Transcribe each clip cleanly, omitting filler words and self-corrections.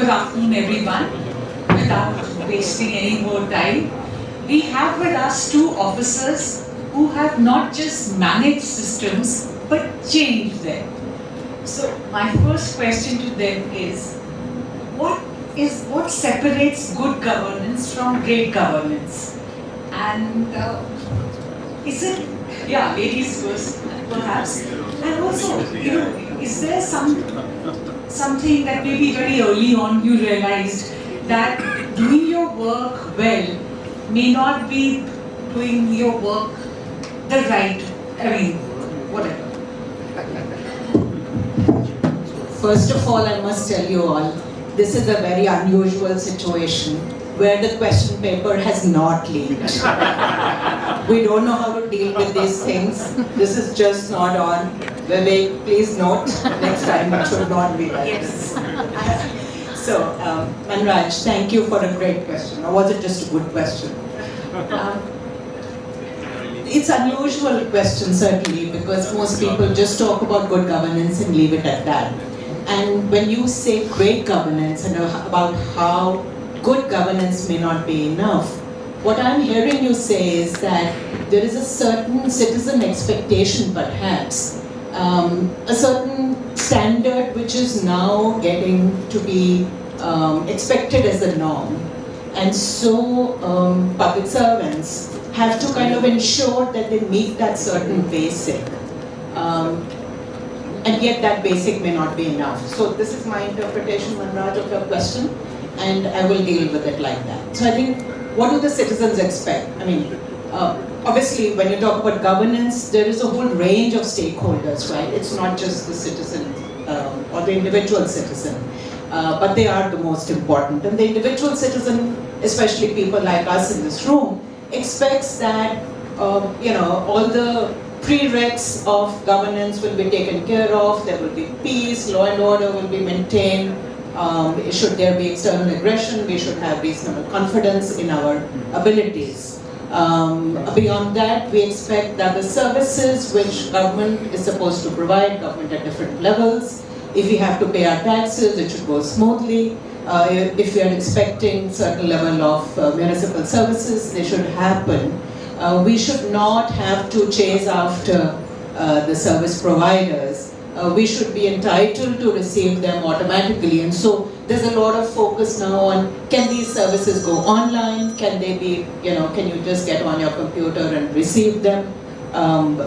Good afternoon, everyone. Without wasting any more time, we have with us two officers who have not just managed systems but changed them. So, my first question to them is what separates good governance from great governance? And is it, yeah, ladies first, perhaps. And also, is there something that maybe very early on you realized that doing your work well may not be doing your work the right, whatever. First of all, I must tell you all, this is a very unusual situation where the question paper has not leaked. We don't know how to deal with these things. This is just not on. Vivek, please note, next time it should not be like this. So, Manraj, thank you for a great question. Or was it just a good question? It's an unusual question, certainly, because most people just talk about good governance and leave it at that. And when you say great governance and about how good governance may not be enough, what I'm hearing you say is that there is a certain citizen expectation, perhaps, a certain standard which is now getting to be expected as a norm. And so public servants have to kind of ensure that they meet that certain basic. And yet that basic may not be enough. So this is my interpretation, Manraj, of your question, and I will deal with it like that. So I think, what do the citizens expect? Obviously, when you talk about governance, there is a whole range of stakeholders, right? It's not just the citizen or the individual citizen, but they are the most important. And the individual citizen, especially people like us in this room, expects that all the prereqs of governance will be taken care of, there will be peace, law and order will be maintained. Should there be external aggression, we should have reasonable confidence in our abilities. Beyond that, we expect that the services which government is supposed to provide, government at different levels, if we have to pay our taxes, it should go smoothly. If we are expecting certain level of municipal services, they should happen. We should not have to chase after the service providers. We should be entitled to receive them automatically. And so there's a lot of focus now on, can these services go online? Can they be, can you just get on your computer and receive them?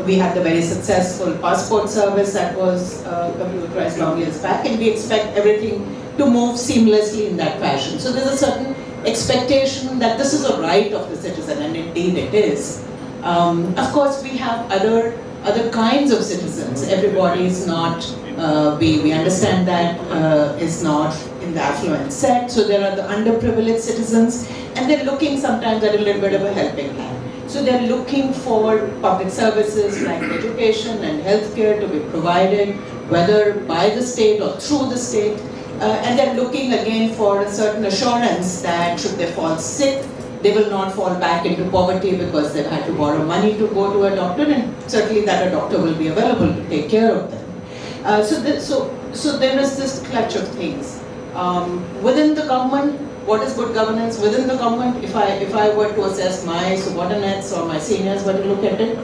We had the very successful passport service that was computerized long years back, and we expect everything to move seamlessly in that fashion. So there's a certain expectation that this is a right of the citizen, and indeed it is. Of course, we have other kinds of citizens. Everybody is not, we understand that is not in the affluent set. So there are the underprivileged citizens, and they're looking sometimes at a little bit of a helping hand. So they're looking for public services like education and healthcare to be provided, whether by the state or through the state. And they're looking again for a certain assurance that should they fall sick, they will not fall back into poverty because they've had to borrow money to go to a doctor, and certainly that a doctor will be available to take care of them. So there is this clutch of things. Within the government, what is good governance within the government? If I were to assess my subordinates or my seniors were to look at it,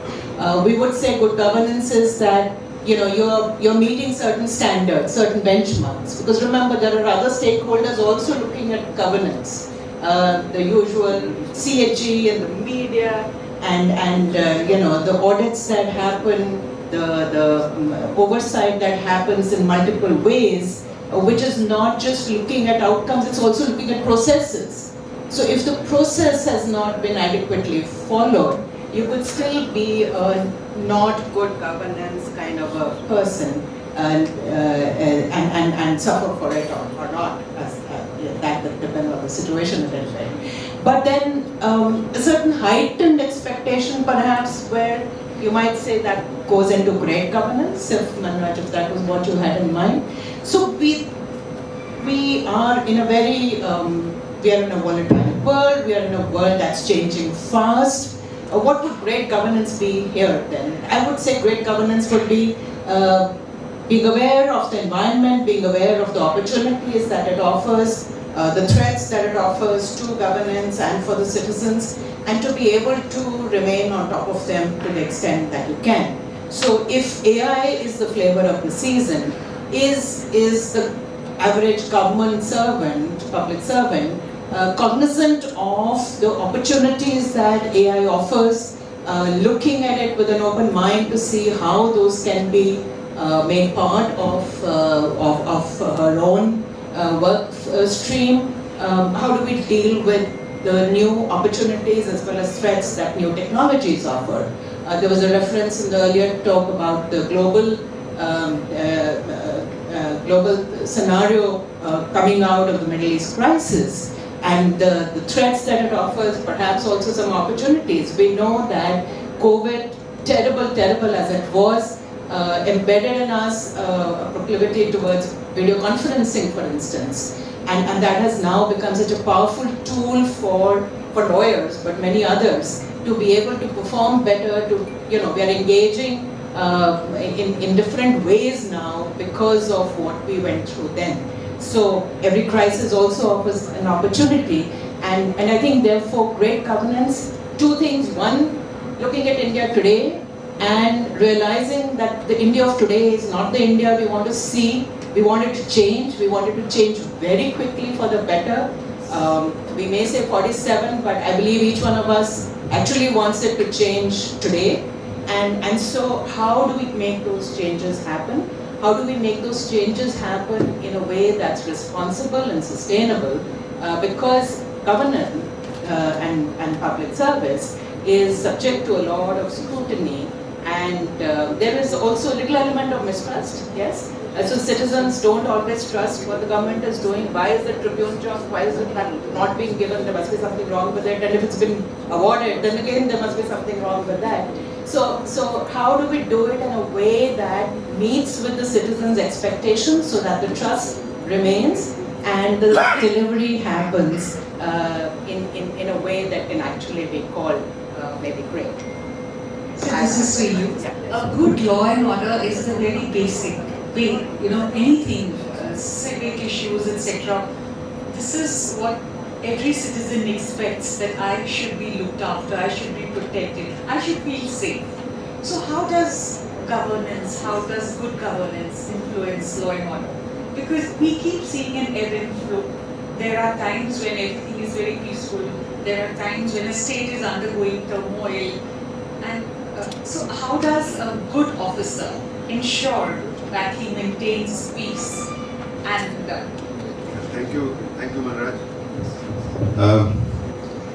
we would say good governance is that you're meeting certain standards, certain benchmarks. Because remember, there are other stakeholders also looking at governance. The usual CHE and the media, and the audits that happen, the oversight that happens in multiple ways, which is not just looking at outcomes, it's also looking at processes. So if the process has not been adequately followed, you could still be a not good governance kind of a person and suffer for it or not. That depends on the situation a little bit. But then a certain heightened expectation perhaps where you might say that goes into great governance, if Manraj, if that was what you had in mind. So we are in a very, we are in a volatile world, we are in a world that's changing fast. What would great governance be here then? I would say great governance would be being aware of the environment, being aware of the opportunities that it offers, the threats that it offers to governance and for the citizens, and to be able to remain on top of them to the extent that you can. So if AI is the flavor of the season, is the average government servant, public servant, cognizant of the opportunities that AI offers, looking at it with an open mind to see how those can be made part of her own work stream. How do we deal with the new opportunities as well as threats that new technologies offer? There was a reference in the earlier talk about the global scenario coming out of the Middle East crisis, and the threats that it offers, perhaps also some opportunities. We know that COVID, terrible as it was, embedded in us a proclivity towards video conferencing, for instance. And that has now become such a powerful tool for lawyers, but many others, to be able to perform better, we are engaging in different ways now because of what we went through then. So every crisis also offers an opportunity, and I think therefore great governance, two things. One, looking at India today and realizing that the India of today is not the India we want to see. We want it to change. We want it to change very quickly for the better. We may say 47, but I believe each one of us actually wants it to change today. And so how do we make those changes happen? How do we make those changes happen in a way that's responsible and sustainable? Because governance and public service is subject to a lot of scrutiny, and there is also a little element of mistrust, yes? So citizens don't always trust what the government is doing. Why is the Tribune job, why is it not being given? There must be something wrong with it. And if it's been awarded, then again there must be something wrong with that. So how do we do it in a way that meets with the citizens' expectations so that the trust remains and the delivery happens in a way that can actually be called maybe great? So this is for you. A good law and order is a very basic way, anything, civic issues, etc. This is what every citizen expects, that I should be looked after, I should be protected, I should feel safe. So how does governance, how does good governance influence law and order? Because we keep seeing an ebb and flow. There are times when everything is very peaceful, there are times when a state is undergoing turmoil, and so how does a good officer ensure that he maintains peace? And Thank you, Manraj.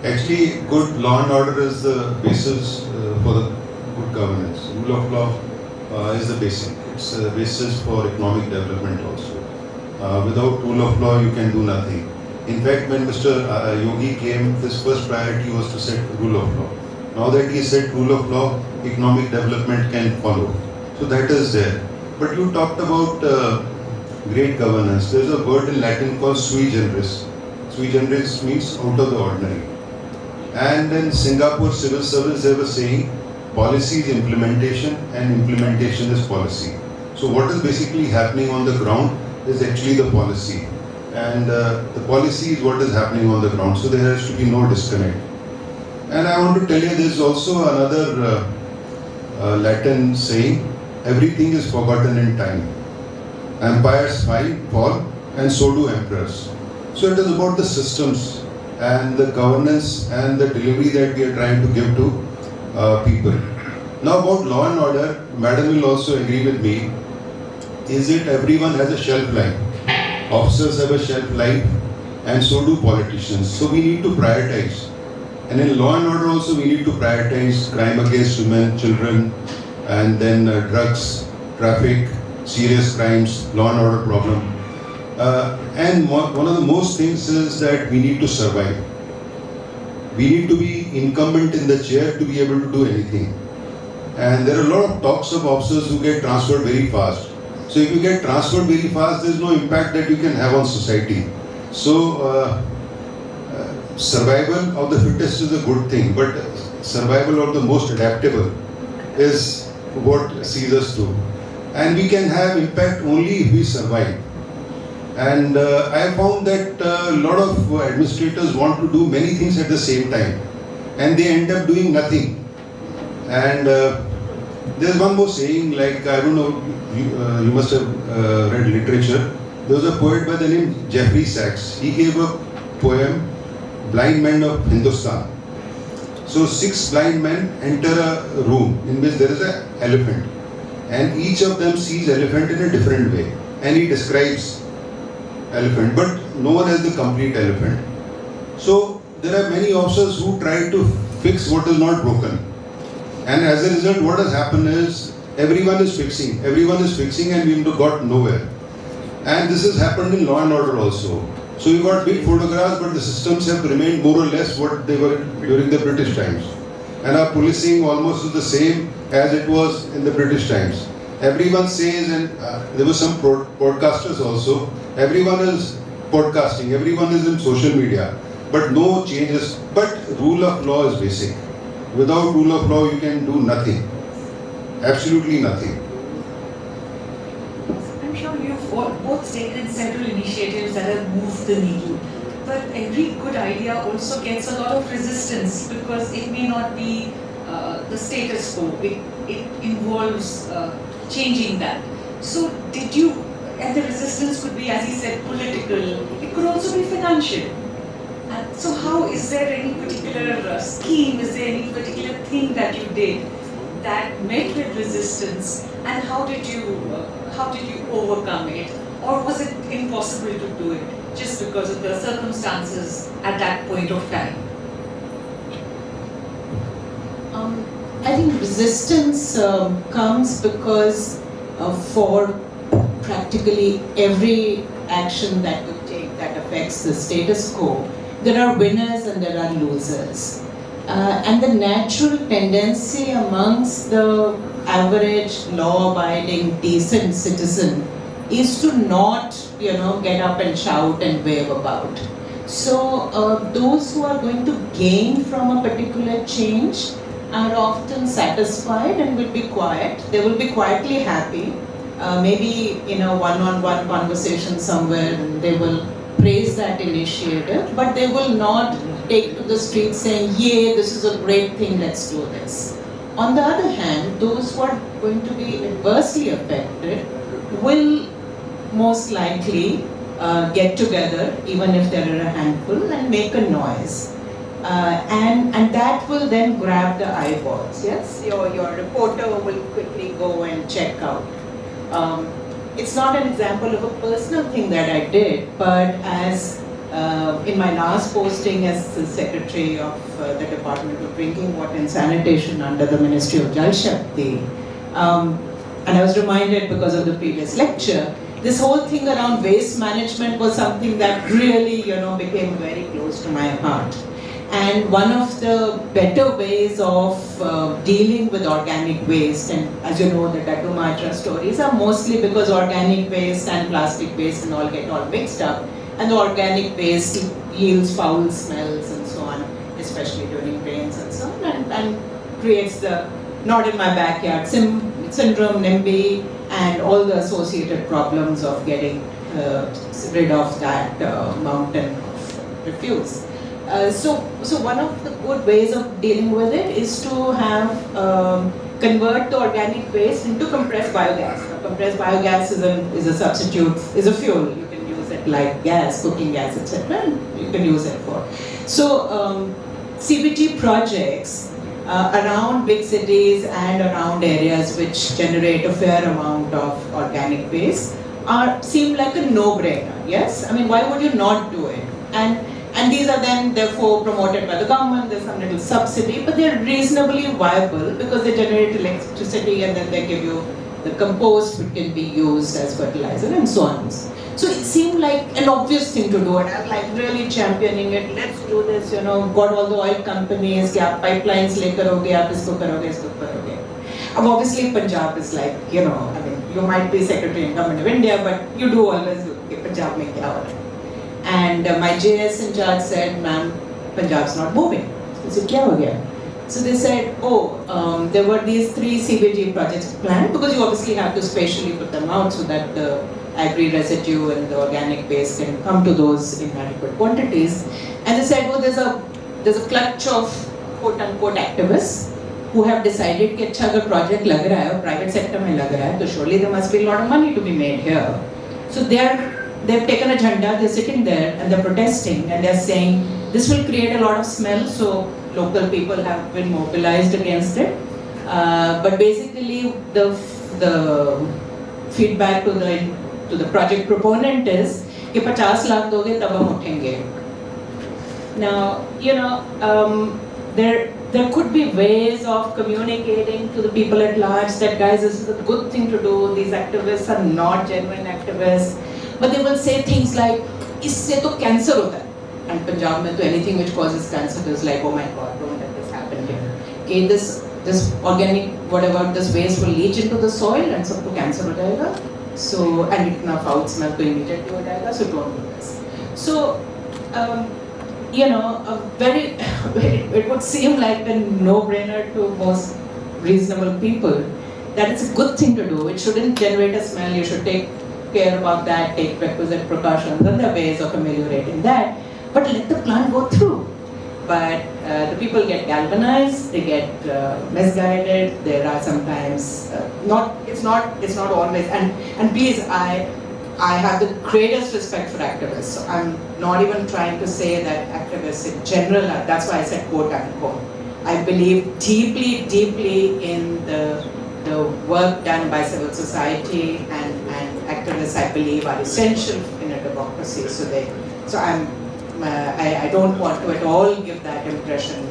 Actually, good law and order is the basis for the good governance. Rule of law is the basic. It's the basis for economic development also. Without rule of law, you can do nothing. In fact, when Mr. Yogi came, his first priority was to set rule of law. Now that he set rule of law, economic development can follow. So that is there. But you talked about great governance. There is a word in Latin called sui generis. Sui generis means out of the ordinary. And in Singapore civil service, they were saying policy is implementation and implementation is policy. So what is basically happening on the ground is actually the policy. And the policy is what is happening on the ground. So there has to be no disconnect. And I want to tell you, there is also another Latin saying, everything is forgotten in time. Empires fall and so do emperors. So it is about the systems and the governance and the delivery that we are trying to give to people. Now about law and order, Madam will also agree with me, is it everyone has a shelf life. Officers have a shelf life and so do politicians. So we need to prioritize. And in law and order also we need to prioritize crime against women, children, and then drugs, traffic, serious crimes, law and order problem. And one of the most things is that we need to survive. We need to be incumbent in the chair to be able to do anything. And there are a lot of talks of officers who get transferred very fast. So if you get transferred very fast, there is no impact that you can have on society. So survival of the fittest is a good thing, but survival of the most adaptable is what sees us through. and we can have impact only if we survive. And I have found that a lot of administrators want to do many things at the same time, and they end up doing nothing. And there's one more saying, like, I don't know, you must have read literature. There was a poet by the name Jeffrey Sachs. He gave a poem, Blind Men of Hindustan. So 6 blind men enter a room in which there is an elephant, and each of them sees elephant in a different way, and he describes elephant, but no one has the complete elephant. So there are many officers who try to fix what is not broken, and as a result what has happened is everyone is fixing, and we got nowhere. And this has happened in law and order also. So you got big photographs, but the systems have remained more or less what they were during the British times. And our policing almost is the same as it was in the British times. Everyone says, and there were some podcasters also, everyone is podcasting, everyone is in social media, but no changes. But rule of law is basic. Without rule of law, you can do nothing. Absolutely nothing. I'm sure you've both taken several initiatives that have moved the needle. But every good idea also gets a lot of resistance because it may not be the status quo. It involves changing that. So did you, and the resistance could be, as he said, political. It could also be financial. And so how, is there any particular scheme, is there any particular thing that you did that met with resistance, and how did you overcome it? Or was it impossible to do it just because of the circumstances at that point of time? I think resistance comes because for practically every action that you take that affects the status quo, there are winners and there are losers. And the natural tendency amongst the average law-abiding, decent citizen is to not, get up and shout and wave about. So those who are going to gain from a particular change are often satisfied and will be quiet. They will be quietly happy. Maybe in a one-on-one conversation somewhere, they will praise that initiative, but they will not take to the street saying, "Yay, this is a great thing, let's do this." On the other hand, those who are going to be adversely affected will most likely get together, even if there are a handful, and make a noise. And that will then grab the eyeballs. Yes, your reporter will quickly go and check out. It's not an example of a personal thing that I did, but as in my last posting as the Secretary of the Department of Drinking Water and Sanitation under the Ministry of Jal Shakti, and I was reminded because of the previous lecture, this whole thing around waste management was something that really, became very close to my heart. And one of the better ways of dealing with organic waste, and as you know, the Daddu Majra stories are mostly because organic waste and plastic waste and all get all mixed up, and the organic waste yields foul smells and so on, especially during rains and so on, and creates the not in my backyard syndrome, NIMBY, and all the associated problems of getting rid of that mountain of refuse. So one of the good ways of dealing with it is to have convert the organic waste into compressed biogas. Now, compressed biogas is a substitute, is a fuel. You can use it like gas, cooking gas, etc. And you can use it for. So CBT projects around big cities and around areas which generate a fair amount of organic waste seem like a no-brainer. Yes, I mean, why would you not do it? And these are then therefore promoted by the government, there's some little subsidy, but they're reasonably viable because they generate electricity and then they give you the compost which can be used as fertilizer and so on. So it seemed like an obvious thing to do and I was like really championing it, let's do this, got all the oil companies, कि आप pipelines ले करोगे, आप इसको करोगे. Obviously Punjab is like, I mean, you might be Secretary in Government of India, but you do always look at Punjab mein kya ho raha hai. And my JS in charge said, "Ma'am, Punjab's not moving." I said, "Kya ho gaya?" So they said, there were these 3 CBG projects planned, because you obviously have to spatially put them out so that the agri residue and the organic waste can come to those in adequate quantities. And they said, there's a clutch of quote-unquote activists who have decided कि अच्छा अगर project लग रहा है और private sector में लग रहा है तो surely there must be a lot of money to be made here. So they've taken a jhanda, they're sitting there and they're protesting and they're saying this will create a lot of smell, so local people have been mobilized against it. But basically the feedback to the project proponent is कि 50 लाख दोगे तब हम उठेंगे. Now, there could be ways of communicating to the people at large that guys, this is a good thing to do, these activists are not genuine activists, but they will say things like, इससे तो cancer होता है. And Punjab में तो anything which causes cancer is like, oh my god, don't let this happen here. Okay, this organic whatever, this waste will leach into the soil and सबको cancer हो जाएगा. So, and इतना foul smell तो immediately हो जाएगा, so don't do this. So, it would seem like a no-brainer to most reasonable people that it's a good thing to do. It shouldn't generate a smell. You should take care about that, take requisite precautions, and there are ways of ameliorating that. But let the plant go through. But the people get galvanized, they get misguided. There are sometimes it's not always. And please, I have the greatest respect for activists. So I'm not even trying to say that activists in general are, that's why I said quote unquote. I believe deeply, deeply in the work done by civil society and activists, I believe, are essential in a democracy. I don't want to at all give that impression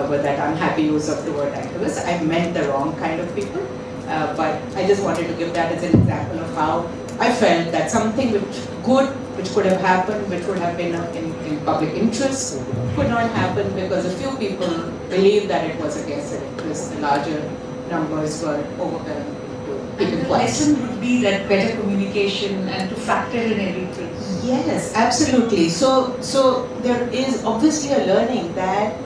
with that unhappy use of the word activist. I meant the wrong kind of people. But I just wanted to give that as an example of how I felt that something which could have happened, which would have been in public interest, could not happen because a few people believed that it was against their interest. The larger numbers were overwhelmed to keep And it the quiet. lesson would be that better communication and to factor in everything. Yes, absolutely. So there is obviously a learning that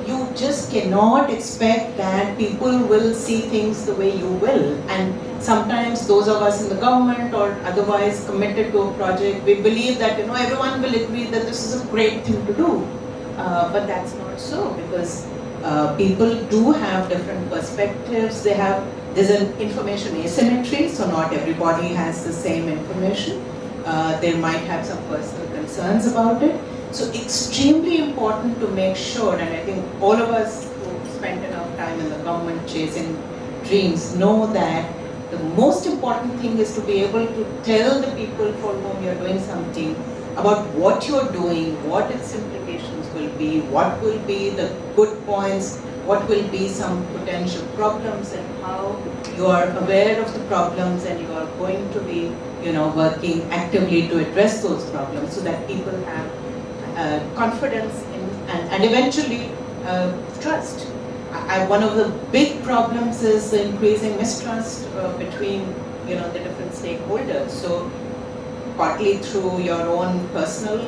you just cannot expect that people will see things the way you will. And sometimes those of us in the government or otherwise committed to a project, we believe that everyone will agree that this is a great thing to do. But that's not so, because people do have different perspectives. There's an information asymmetry, so not everybody has the same information. They might have some personal concerns about it. So extremely important to make sure, and I think all of us who spent enough time in the government chasing dreams know that the most important thing is to be able to tell the people for whom you're doing something about what you're doing, what its implications will be, what will be the good points, what will be some potential problems, and how you are aware of the problems and you are going to be working actively to address those problems so that people have confidence in and eventually trust. One of the big problems is the increasing mistrust between the different stakeholders. So partly through your own personal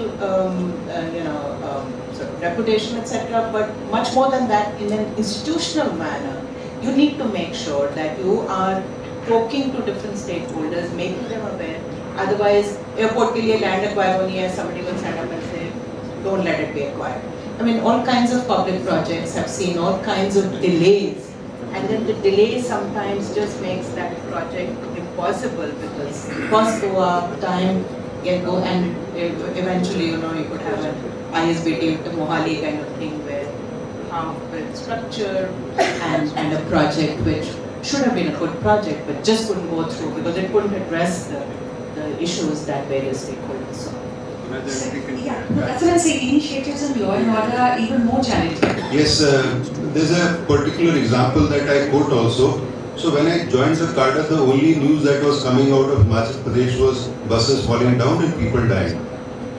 sort of reputation, etc., but much more than that, in an institutional manner, you need to make sure that you are talking to different stakeholders, making them aware. Otherwise, airport ke liye land acquire honi hai, somebody will stand up and say, don't let it be acquired. I mean, all kinds of public projects have seen all kinds of delays, and then the delay sometimes just makes that project impossible because costs go up, time go, and eventually, you could have an ISBT to Mohali kind of thing where half-built structure and a project which should have been a good project but just couldn't go through because it couldn't address the issues that various stakeholders saw. That's what I'm saying. Initiatives in law and order are even more challenging. Yes, there's a particular example that I quote also. So when I joined the cadre, the only news that was coming out of Himachal Pradesh was buses falling down and people dying.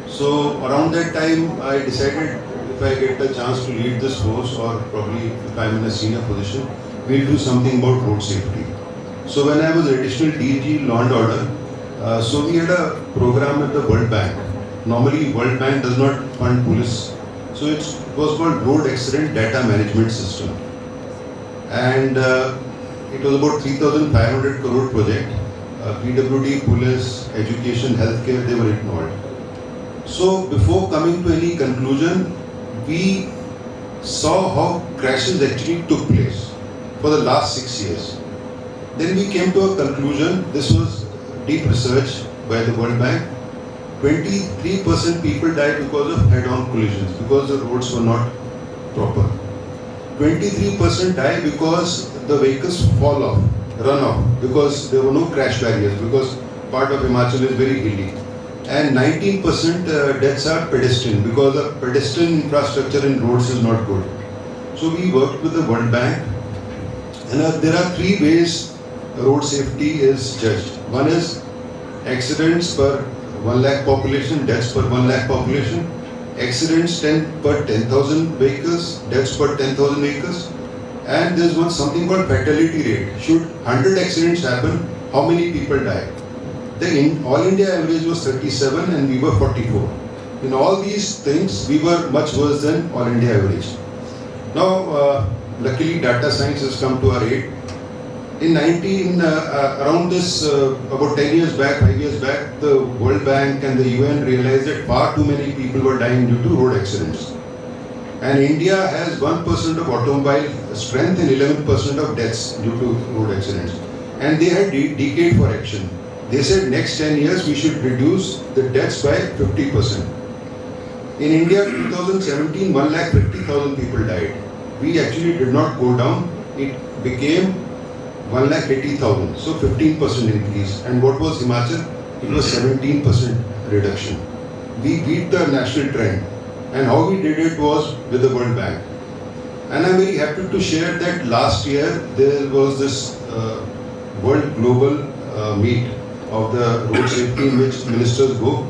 So around that time, I decided if I get the chance to lead this force, or probably if I'm in a senior position, we'll do something about road safety. So when I was additional DG Law and Order, so we had a program at the World Bank. Normally, World Bank does not fund police. So it was called Road Accident Data Management System. And it was about 3,500 crore project. PWD, police, education, healthcare, they were ignored. So before coming to any conclusion, we saw how crashes actually took place for the last 6 years. Then we came to a conclusion. This was deep research by the World Bank. 23% people died because of head-on collisions, because the roads were not proper. 23% die because the vehicles fall off, run off, because there were no crash barriers, because part of Himachal is very hilly. And 19% deaths are pedestrian, because the pedestrian infrastructure in roads is not good. So we worked with the World Bank, and there are 3 ways road safety is judged. One is accidents per 1 lakh population, deaths per 1 lakh population. Accidents per 10,000 vehicles, deaths per 10,000 vehicles. And there's something called fatality rate. Should 100 accidents happen, how many people die? The all India average was 37 and we were 44. In all these things, we were much worse than all India average. Now, luckily data science has come to our aid. Around this, about 10 years back, 5 years back, the World Bank and the UN realized that far too many people were dying due to road accidents. And India has 1% of automobile strength and 11% of deaths due to road accidents. And they had decade for action. They said next 10 years we should reduce the deaths by 50%. In India, 2017, 1,50,000 people died. We actually did not go down. It became 1,80,000, so 15% increase. And what was Himachal? It was 17% reduction. We beat the national trend. And how we did it was with the World Bank. And I'm very happy to share that last year there was this World Global Meet of the road safety in which ministers go,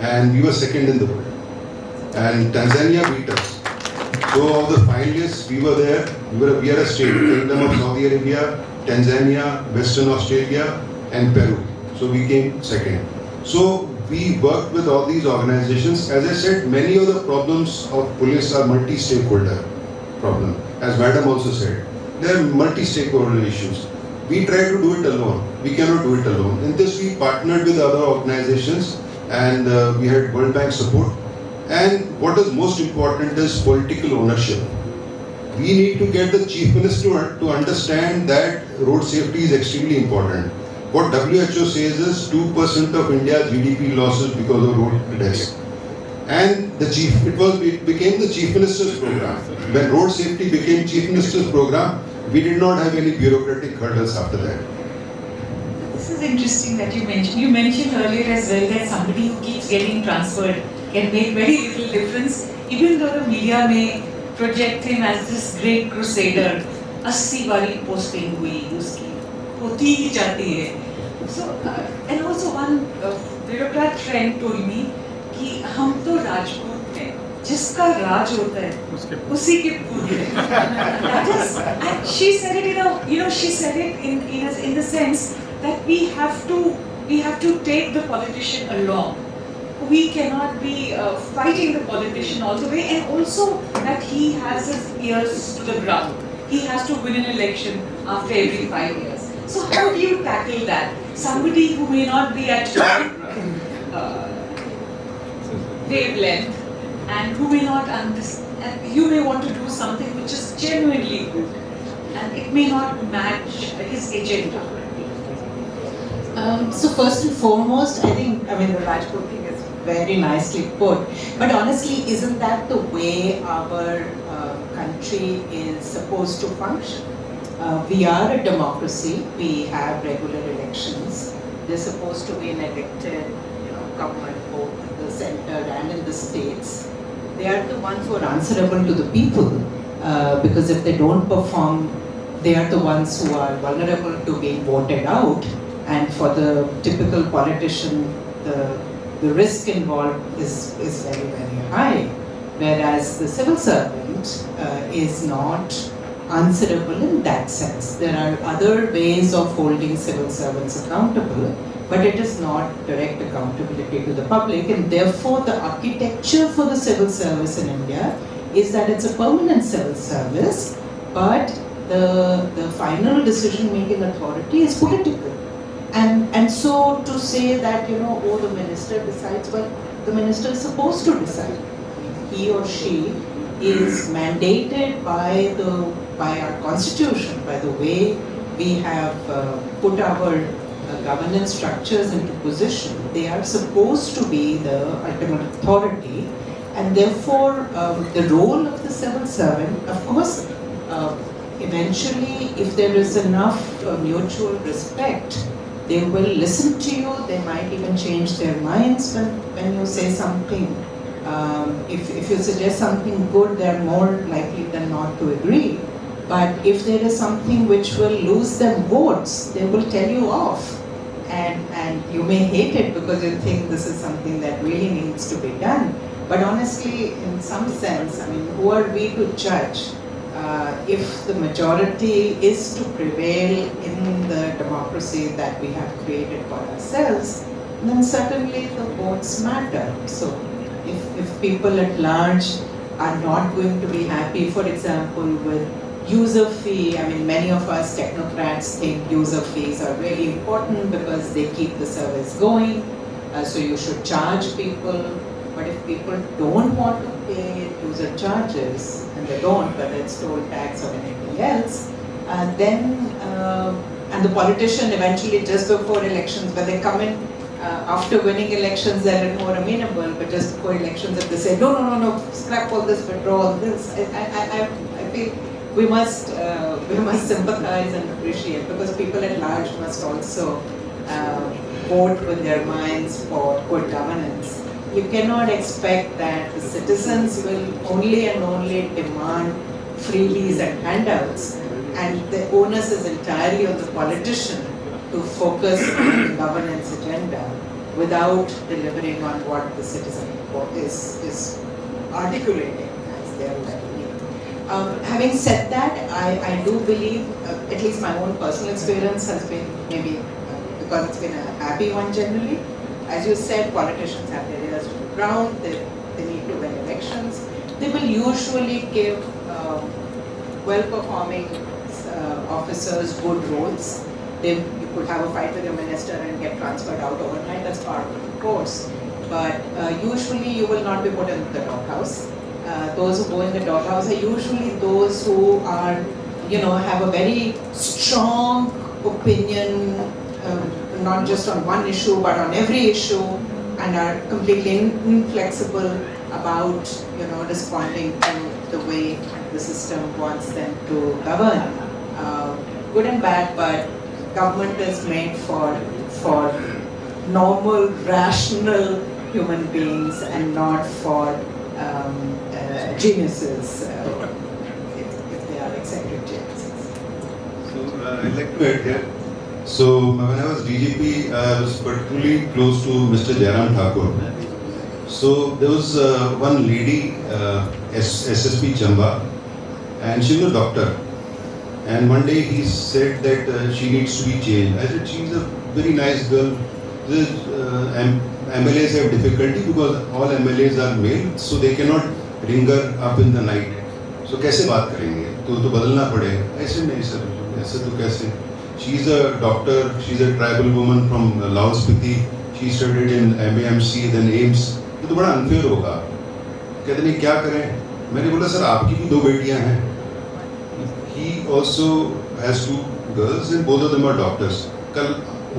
and we were second in the world. And Tanzania beat us. So of the finalists, we were there. We are a state, Kingdom of Saudi Arabia, Tanzania, Western Australia, and Peru. So we came second. So we worked with all these organizations. As I said, many of the problems of police are multi-stakeholder problem. As Madam also said, they are multi-stakeholder issues. We try to do it alone. We cannot do it alone. In this, we partnered with other organizations, and we had World Bank support. And what is most important is political ownership. We need to get the Chief Minister to understand that road safety is extremely important. What WHO says is 2% of India's GDP losses because of road deaths. And it became the Chief Minister's program. When road safety became Chief Minister's program, we did not have any bureaucratic hurdles after that. This is interesting that you mentioned. You mentioned earlier as well that somebody who keeps getting transferred can make very little difference, even though the media may project him as this great crusader. 80 बारी posting हुई उसकी, होती ही जाती है. So and also one bureaucrat friend told me कि हम तो राजपूत हैं, जिसका राज होता है उसी के पूत हैं. That is, and she said it she said it in the sense that we have to take the politician along. We cannot be fighting the politician all the way, and also that he has his ears to the ground. He has to win an election after every 5 years. So how do you tackle that? Somebody who may not be at your wavelength, and who may not understand, and you may want to do something which is genuinely good, and it may not match his agenda. So first and foremost, I think, the Rajput thing is very nicely put. But honestly, isn't that the way our country is supposed to function? We are a democracy. We have regular elections. They're supposed to be an elected, government both in the center and in the states. They are the ones who are answerable to the people, because if they don't perform, they are the ones who are vulnerable to being voted out. And for the typical politician, the risk involved is very, very high. Whereas the civil servant is not answerable in that sense. There are other ways of holding civil servants accountable, but it is not direct accountability to the public, and therefore the architecture for the civil service in India is that it's a permanent civil service, but the final decision-making authority is political. And so to say that, oh, the minister decides, well, the minister is supposed to decide. He or she is mandated by our constitution, by the way we have put our governance structures into position. They are supposed to be the ultimate authority, and therefore the role of the civil servant, of course, eventually, if there is enough mutual respect, they will listen to you. They might even change their minds when you say something. If you suggest something good, they're more likely than not to agree. But if there is something which will lose them votes, they will tell you off. And you may hate it because you think this is something that really needs to be done. But honestly, in some sense, I mean, who are we to judge? If the majority is to prevail in the democracy that we have created for ourselves, then certainly the votes matter. So if people at large are not going to be happy, for example, with user fee, I mean, many of us technocrats think user fees are really important because they keep the service going, so you should charge people. But if people don't want to pay user charges, and they don't, whether it's toll tax or anything else, then, and the politician eventually just before elections, when they come in, after winning elections, they're more amenable, but just before elections, if they say, no, scrap all this, withdraw all this, I feel we must sympathize and appreciate, because people at large must also vote with their minds for good governance. You cannot expect that the citizens will only and only demand freebies and handouts, and the onus is entirely on the politician to focus on the governance agenda without delivering on what the citizen is articulating as their level. Having said that, I do believe, at least my own personal experience has been maybe because it's been a happy one generally. As you said, politicians have their ears to the ground, they need to win elections. They will usually give well-performing officers good roles. You could have a fight with your minister and get transferred out overnight, that's part of the course. But usually you will not be put in the doghouse. Those who go in the doghouse are usually those who are, have a very strong opinion, not just on one issue, but on every issue, and are completely inflexible about, responding to the way the system wants them to govern. Good and bad, but government is made for normal, rational human beings and not for geniuses, if they are eccentric geniuses. So I'd like to add here. So when I was DGP, I was particularly close to Mr. Jairam Thakur. So there was one lady, SSP Chamba, and she was a doctor. And one day he said that she needs to be changed. I said, she's a very nice girl. MLAs have difficulty because all MLAs are male, so they cannot ring her up in the night. So कैसे बात करेंगे? तो बदलना पड़ेगा. ऐसे नहीं sir, ऐसे तो कैसे? She's a doctor, she's a tribal woman from Laos Spiti. She studied in MAMC, then AIMS. ये तो बड़ा unfair होगा. कहते नहीं क्या करें? मैंने बोला सर आपकी भी 2 बेटियां हैं. He also has 2 girls and both of them are doctors. कल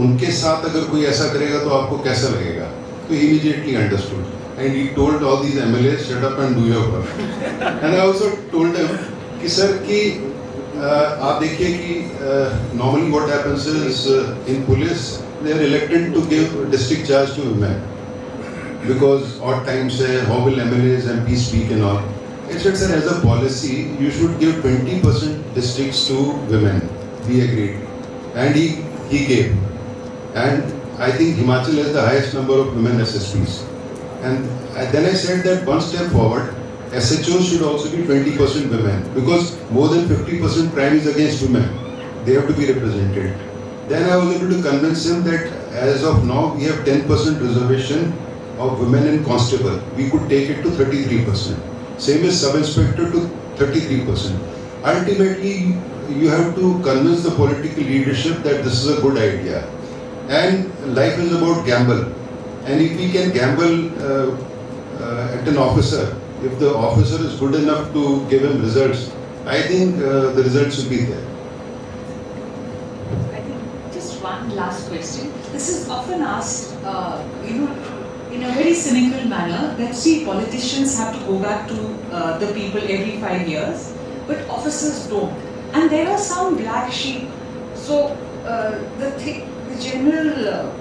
उनके साथ अगर कोई ऐसा करेगा तो आपको कैसा लगेगा? तो he immediately understood. And he told all these MLAs, shut up and do your work. And I also told them कि सर कि आप देखिए कि normally what happens is in police they are elected to give district charge to women because odd times how will MLAs and MPs speak and all. I said, sir, as a policy you should give 20% districts to women. We agreed, and he gave, and I think Himachal has the highest number of women SSPs. And then I said that one step forward, SHOs should also be 20% women because more than 50% crime is against women. They have to be represented. Then I was able to convince him that as of now, we have 10% reservation of women in constable. We could take it to 33%. Same as sub-inspector to 33%. Ultimately, you have to convince the political leadership that this is a good idea. And life is about gamble. And if we can gamble at an officer, if the officer is good enough to give him results, I think the results will be there. I think just one last question. This is often asked, in a very cynical manner, that see, politicians have to go back to the people every 5 years, but officers don't. And there are some black sheep. So the general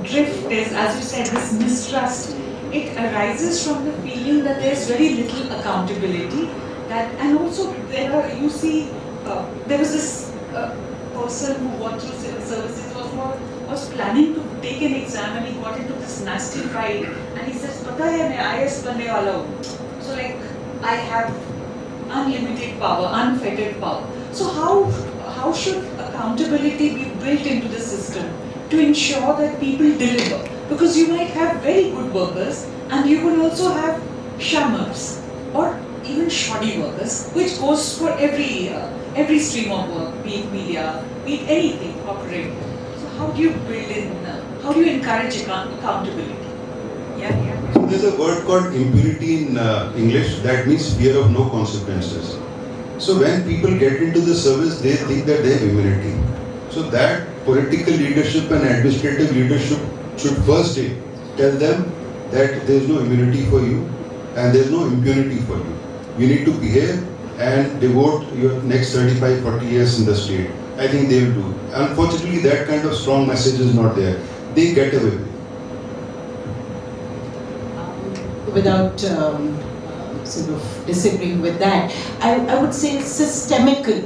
drift is, as you said, this mistrust. It arises from the feeling that there's very little accountability. And also there was this person who went through civil services was planning to take an exam, and he got into this nasty fight, and he says, "Pata hai, main IS banne wala hu." So like, I have unlimited power, unfettered power. So how should accountability be built into the system to ensure that people deliver? Because you might have very good workers, and you could also have shammers or even shoddy workers, which goes for every stream of work, be it media, be it anything, corporate. So how do you build in? How do you encourage accountability? Yeah. So there's a word called impunity in English that means fear of no consequences. So when people get into the service, they think that they have immunity. So that political leadership and administrative leadership should first tell them that there is no immunity for you and there is no impunity for you. You need to behave and devote your next 35, 40 years in the state. I think they will do. Unfortunately, that kind of strong message is not there. They get away with it. Without sort of disagreeing with that, I would say systemically,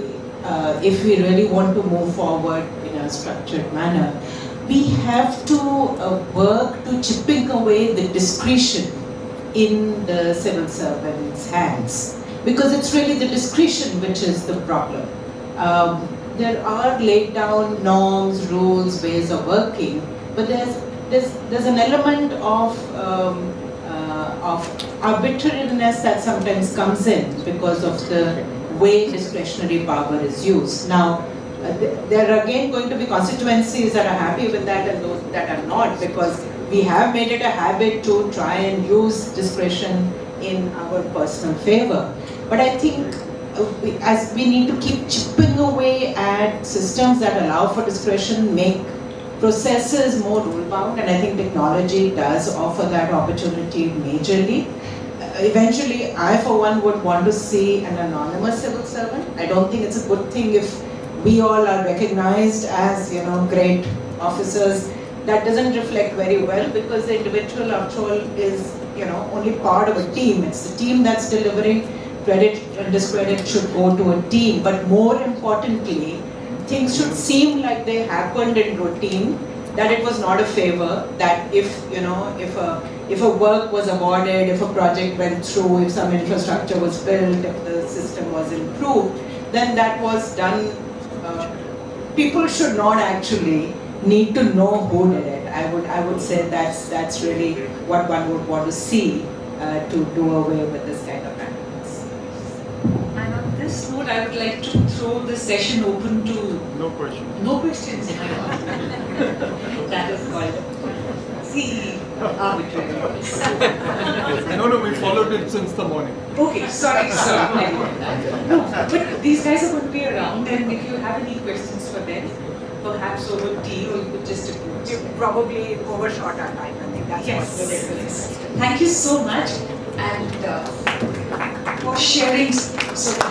if we really want to move forward in a structured manner, we have to work to chipping away the discretion in the civil servant's hands, because it's really the discretion which is the problem. There are laid down norms, rules, ways of working, but there's an element of arbitrariness that sometimes comes in because of the way discretionary power is used. Now, there are again going to be constituencies that are happy with that and those that are not, because we have made it a habit to try and use discretion in our personal favor. But I think as we need to keep chipping away at systems that allow for discretion, make processes more rule-bound, and I think technology does offer that opportunity majorly. Eventually, I for one would want to see an anonymous civil servant. I don't think it's a good thing if we all are recognized as, great officers. That doesn't reflect very well, because the individual, after all, is, only part of a team. It's the team that's delivering. Credit and discredit should go to a team. But more importantly, things should seem like they happened in routine, that it was not a favor, that if a work was awarded, if a project went through, if some infrastructure was built, if the system was improved, then that was done. People should not actually need to know who did it. I would say that's really what one would want to see to do away with this kind of practice. And on this note, I would like to throw the session open to No questions. no questions. That is called arbitrary. No, we followed it since the morning. Okay, sorry. I got that. No, but these guys are going to be around, and if you have any questions for them, perhaps over tea, or you could just approach. You probably overshot our time. I think that's Yes. Thank you so much, and for sharing so